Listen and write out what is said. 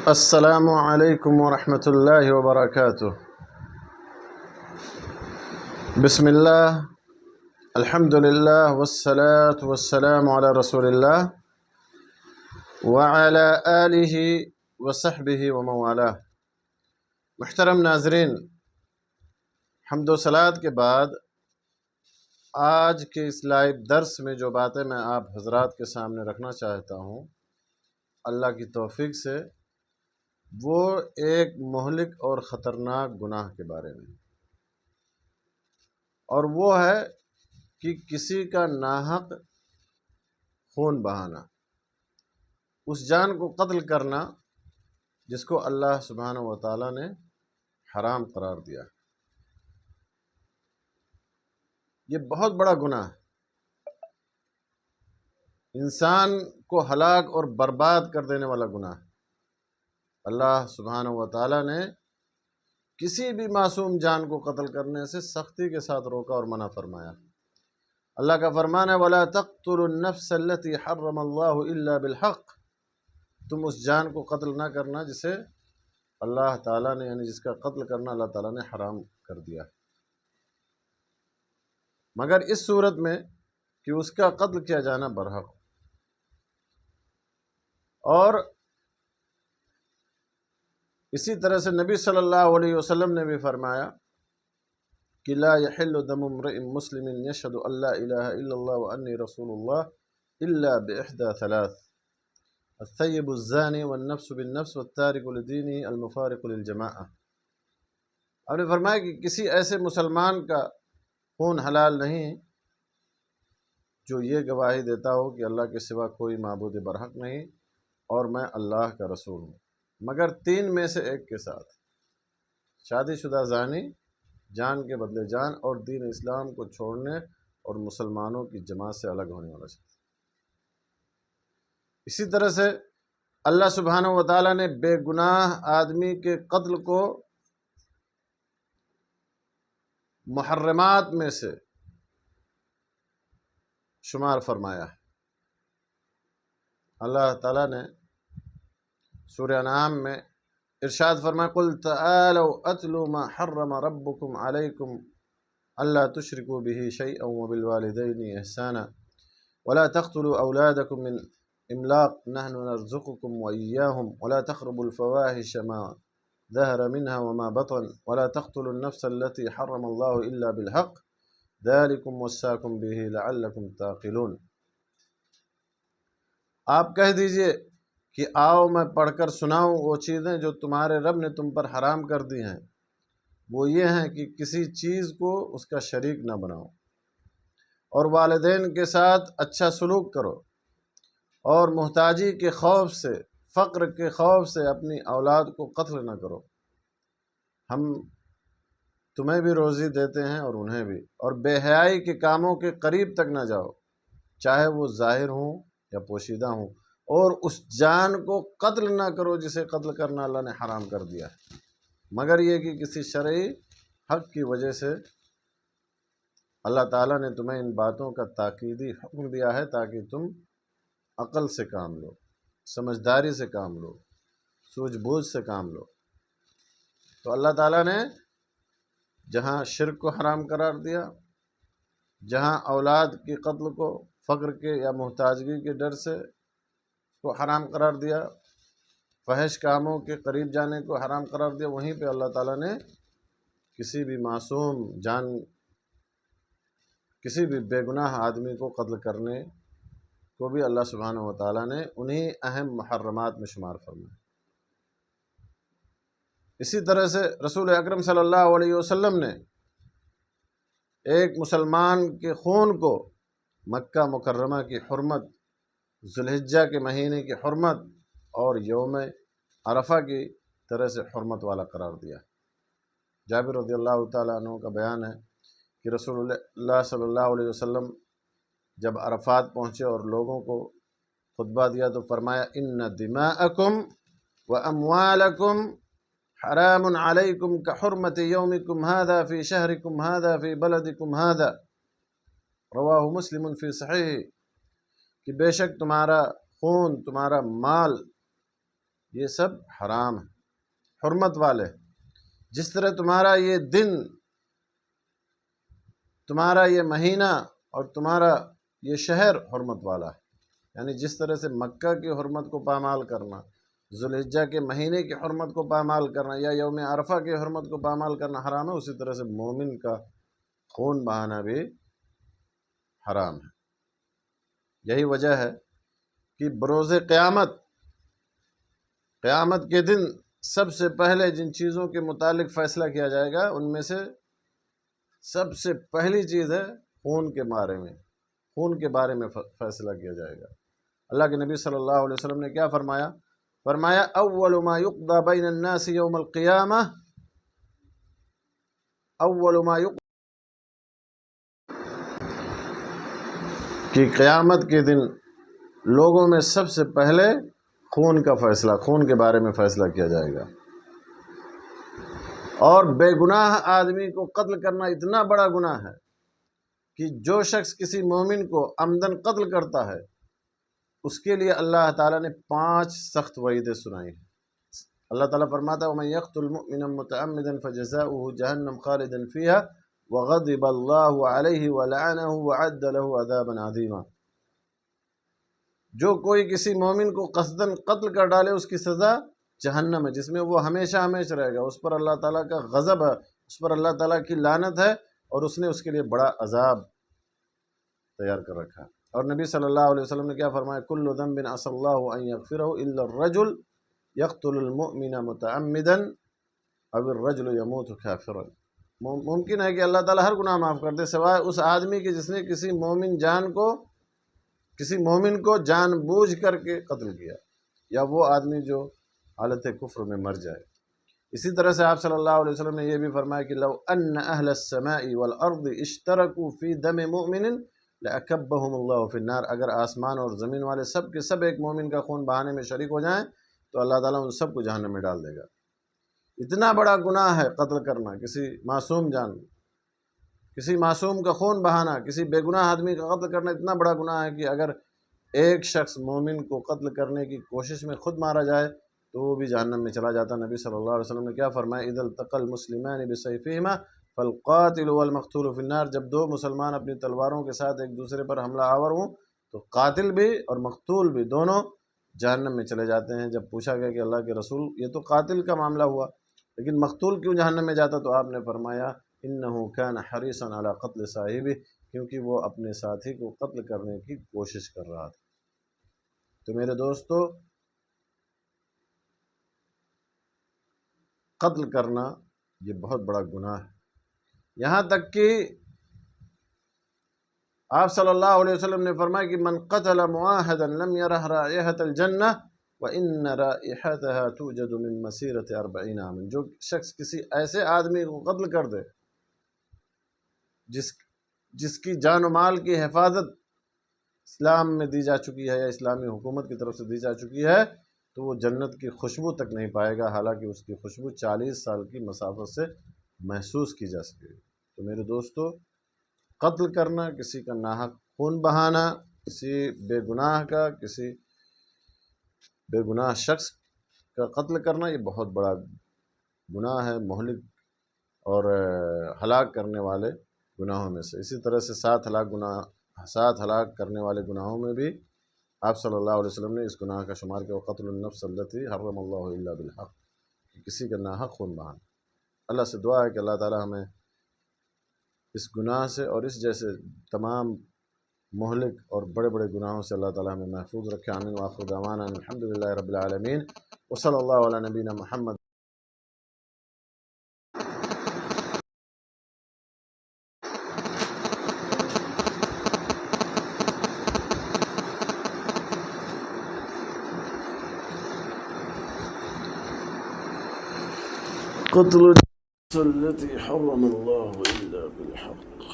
السلام علیکم ورحمۃ اللہ وبرکاتہ۔ بسم اللہ، الحمد للہ والصلاة والسلام علی رسول اللہ وعلی آلہ وصحبہ ومن والہ۔ محترم ناظرین، حمد و صلوات کے بعد آج کے اس لائیو درس میں جو باتیں میں آپ حضرات کے سامنے رکھنا چاہتا ہوں اللہ کی توفیق سے، وہ ایک مہلک اور خطرناک گناہ کے بارے میں، اور وہ ہے کہ کسی کا ناحق خون بہانا، اس جان کو قتل کرنا جس کو اللہ سبحانہ و تعالیٰ نے حرام قرار دیا۔ یہ بہت بڑا گناہ ہے، انسان کو ہلاک اور برباد کر دینے والا گناہ ہے۔ اللہ سبحانہ و تعالیٰ نے کسی بھی معصوم جان کو قتل کرنے سے سختی کے ساتھ روکا اور منع فرمایا۔ اللہ کا فرمان ہے وَلَا تَقْتُلُوا النَّفْسَ الَّتِي حَرَّمَ اللَّهُ إِلَّا بِالْحَقِّ، تم اس جان کو قتل نہ کرنا جسے اللہ تعالیٰ نے، یعنی جس کا قتل کرنا اللہ تعالیٰ نے حرام کر دیا، مگر اس صورت میں کہ اس کا قتل کیا جانا برحق۔ اور اسی طرح سے نبی صلی اللہ علیہ وسلم نے بھی فرمایا کہ لا يحل دم امرئ مسلم يشهد ان لا الہ الا اللہ وانی رسول اللہ الا باحدى ثلاث، الثیب الزانی والنفس بالنفس والتارک لدینہ المفارق للجماعہ۔ آپ نے فرمایا کہ کسی ایسے مسلمان کا خون حلال نہیں جو یہ گواہی دیتا ہو کہ اللہ کے سوا کوئی معبود برحق نہیں اور میں اللہ کا رسول ہوں، مگر تین میں سے ایک کے ساتھ: شادی شدہ زانی، جان کے بدلے جان، اور دین اسلام کو چھوڑنے اور مسلمانوں کی جماعت سے الگ ہونے والا شخص۔ اسی طرح سے اللہ سبحانہ و تعالیٰ نے بے گناہ آدمی کے قتل کو محرمات میں سے شمار فرمایا ہے۔ اللہ تعالیٰ نے سورہ انعام میں ارشاد فرمایا قُلْ تَعَالَوْا أَتْلُوا مَا حَرَّمَ رَبُّكُمْ عَلَيْكُمْ أَلَّا تُشْرِكُوا بِهِ شَيْئًا وَبِالْوَالِدَيْنِ إِحْسَانًا وَلَا تَقْتُلُوا أَوْلَادَكُمْ مِنْ إِمْلَاقٍ نَحْنُ نَرْزُقُكُمْ وَإِيَّاهُمْ وَلَا تَقْرَبُوا الْفَوَاحِشَ مَا ظَهَرَ مِنْهَا وَمَا بَطَنَ وَلَا تَقْتُلُوا النَّفْسَ الَّتِي حَرَّمَ اللَّهُ إِلَّا بِالْحَقِّ ذَلِكُمْ وَصَّاكُمْ بِهِ لَعَلَّكُمْ تَعْقِلُونَ۔ آپ کہہ دیجئے کہ آؤ میں پڑھ کر سناؤں وہ چیزیں جو تمہارے رب نے تم پر حرام کر دی ہیں، وہ یہ ہیں کہ کسی چیز کو اس کا شریک نہ بناؤ، اور والدین کے ساتھ اچھا سلوک کرو، اور محتاجی کے خوف سے، فقر کے خوف سے اپنی اولاد کو قتل نہ کرو۔ ہم تمہیں بھی روزی دیتے ہیں اور انہیں بھی، اور بے حیائی کے کاموں کے قریب تک نہ جاؤ، چاہے وہ ظاہر ہوں یا پوشیدہ ہوں، اور اس جان کو قتل نہ کرو جسے قتل کرنا اللہ نے حرام کر دیا ہے، مگر یہ کہ کسی شرعی حق کی وجہ سے اللہ تعالیٰ نے تمہیں ان باتوں کا تاکیدی حکم دیا ہے تاکہ تم عقل سے کام لو، سمجھداری سے کام لو، سوجھ بوجھ سے کام لو۔ تو اللہ تعالیٰ نے جہاں شرک کو حرام قرار دیا، جہاں اولاد کی قتل کو فقر کے یا محتاجگی کے ڈر سے کو حرام قرار دیا، فحش کاموں کے قریب جانے کو حرام قرار دیا، وہیں پہ اللہ تعالیٰ نے کسی بھی معصوم جان، کسی بھی بے گناہ آدمی کو قتل کرنے کو بھی اللہ سبحانہ و تعالیٰ نے انہی اہم محرمات میں شمار فرمایا۔ اسی طرح سے رسول اکرم صلی اللہ علیہ وسلم نے ایک مسلمان کے خون کو مکہ مکرمہ کی حرمت، ذوالحجہ کے مہینے کی حرمت اور یوم عرفہ کی طرح سے حرمت والا قرار دیا۔ جابر رضی اللہ تعالیٰ عنہ کا بیان ہے کہ رسول اللہ صلی اللہ علیہ وسلم جب عرفات پہنچے اور لوگوں کو خطبہ دیا تو فرمایا ان دماءکم واموالکم حرام علیکم کحرمت یومکم ھذا فی شہرکم ھذا فی بلدکم ھذا، رواہ مسلم فی صحیح، کہ بے شک تمہارا خون، تمہارا مال یہ سب حرام ہے، حرمت والے۔ جس طرح تمہارا یہ دن، تمہارا یہ مہینہ اور تمہارا یہ شہر حرمت والا ہے، یعنی جس طرح سے مکہ کی حرمت کو پامال کرنا، ذوالحجہ کے مہینے کی حرمت کو پامال کرنا یا یوم عرفہ کی حرمت کو پامال کرنا حرام ہے، اسی طرح سے مومن کا خون بہانا بھی حرام ہے۔ یہی وجہ ہے کہ بروز قیامت کے دن سب سے پہلے جن چیزوں کے متعلق فیصلہ کیا جائے گا ان میں سے سب سے پہلی چیز ہے خون کے بارے میں فیصلہ کیا جائے گا۔ اللہ کے نبی صلی اللہ علیہ وسلم نے کیا فرمایا؟ اول ما یقضى بین الناس یوم القیامہ، اول ما یقضى، کہ قیامت کے دن لوگوں میں سب سے پہلے خون کے بارے میں فیصلہ کیا جائے گا۔ اور بے گناہ آدمی کو قتل کرنا اتنا بڑا گناہ ہے کہ جو شخص کسی مومن کو عمدن قتل کرتا ہے اس کے لیے اللہ تعالیٰ نے 5 سخت وعیدیں سنائی ہیں۔ اللہ تعالیٰ فرماتا ہے وَمَن يَقْتُلْ مُؤْمِنًا مُتَعَمِّدًا فَجَزَاؤُهُ جَهَنَّمُ خَالِدًا فِيهَا وَغَضِبَ اللَّهُ عَلَيْهِ وَلَعَنَهُ وَعَدَّ لَهُ عَذَابًا عَظِيمًا۔ جو کوئی کسی مومن کو قصداً قتل کر ڈالے اس کی سزا جہنم ہے، جس میں وہ ہمیشہ رہے گا، اس پر اللہ تعالیٰ کا غضب ہے، اس پر اللہ تعالیٰ کی لعنت ہے، اور اس نے اس کے لیے بڑا عذاب تیار کر رکھا ہے۔ اور نبی صلی اللہ علیہ وسلم نے کیا فرمایا؟ کل ذنب عسى الله ان يغفره الا الرجل يقتل المؤمن متعمدا او الرجل يموت كافرا۔ ممکن ہے کہ اللہ تعالیٰ ہر گناہ معاف کر دے سوائے اس آدمی کے جس نے کسی مومن کو جان بوجھ کر کے قتل کیا، یا وہ آدمی جو حالت کفر میں مر جائے۔ اسی طرح سے آپ صلی اللہ علیہ وسلم نے یہ بھی فرمایا کہ لو ان اہل السماء والارض اشترکوا فی دم مؤمن لأکبہم اللہ فی النار، اگر آسمان اور زمین والے سب کے سب ایک مومن کا خون بہانے میں شریک ہو جائیں تو اللہ تعالیٰ ان سب کو جہنم میں ڈال دے گا۔ اتنا بڑا گناہ ہے قتل کرنا کسی معصوم کا خون بہانا، کسی بے گناہ آدمی کا قتل کرنا اتنا بڑا گناہ ہے کہ اگر ایک شخص مومن کو قتل کرنے کی کوشش میں خود مارا جائے تو وہ بھی جہنم میں چلا جاتا۔ نبی صلی اللہ علیہ وسلم نے کیا فرمایا؟ اذا التقى المسلمان بسيفهما فالقاتل والمقتول في النار، جب دو مسلمان اپنی تلواروں کے ساتھ ایک دوسرے پر حملہ آور ہوں تو قاتل بھی اور مقتول بھی دونوں جہنم میں چلے جاتے ہیں۔ جب پوچھا گیا کہ اللہ کے رسول یہ تو قاتل کا معاملہ ہوا لیکن مقتول کیوں جہنم میں جاتا؟ تو آپ نے فرمایا انه كان حريصا على قتل صاحبه، کیونکہ وہ اپنے ساتھی کو قتل کرنے کی کوشش کر رہا تھا۔ تو میرے دوستو، قتل کرنا یہ بہت بڑا گناہ ہے، یہاں تک کہ آپ صلی اللہ علیہ وسلم نے فرمایا کہ من قتل معاہدا لم یرہ رائحۃ الجنہ وان رائحتها توجد من مسیرۃ 40 عاما، جو شخص کسی ایسے آدمی کو قتل کر دے جس کی جان و مال کی حفاظت اسلام میں دی جا چکی ہے یا اسلامی حکومت کی طرف سے دی جا چکی ہے، تو وہ جنت کی خوشبو تک نہیں پائے گا، حالانکہ اس کی خوشبو 40 سال کی مسافت سے محسوس کی جا سکے گی۔ تو میرے دوستو، قتل کرنا، کسی کا ناحق خون بہانا، کسی بے گناہ شخص کا قتل کرنا، یہ بہت بڑا گناہ ہے، مہلک اور ہلاک کرنے والے گناہوں میں سے۔ اسی طرح سے 7 ہلاک کرنے والے گناہوں میں بھی آپ صلی اللہ علیہ وسلم نے اس گناہ کا شمار کیا، قتل النفس التی حرم اللہ الا بالحق، کہ کسی کا ناحق خون بہانا۔ اللہ سے دعا ہے کہ اللہ تعالی ہمیں اس گناہ سے اور اس جیسے تمام مہلک اور بڑے بڑے گناہوں سے اللہ تعالی ہمیں محفوظ رکھے۔ آمین وآخر دعوانا الحمدللہ رب العالمین وصلی اللہ علی نبینا محمد۔ قتل النفس التي حرم الله إلا بالحق۔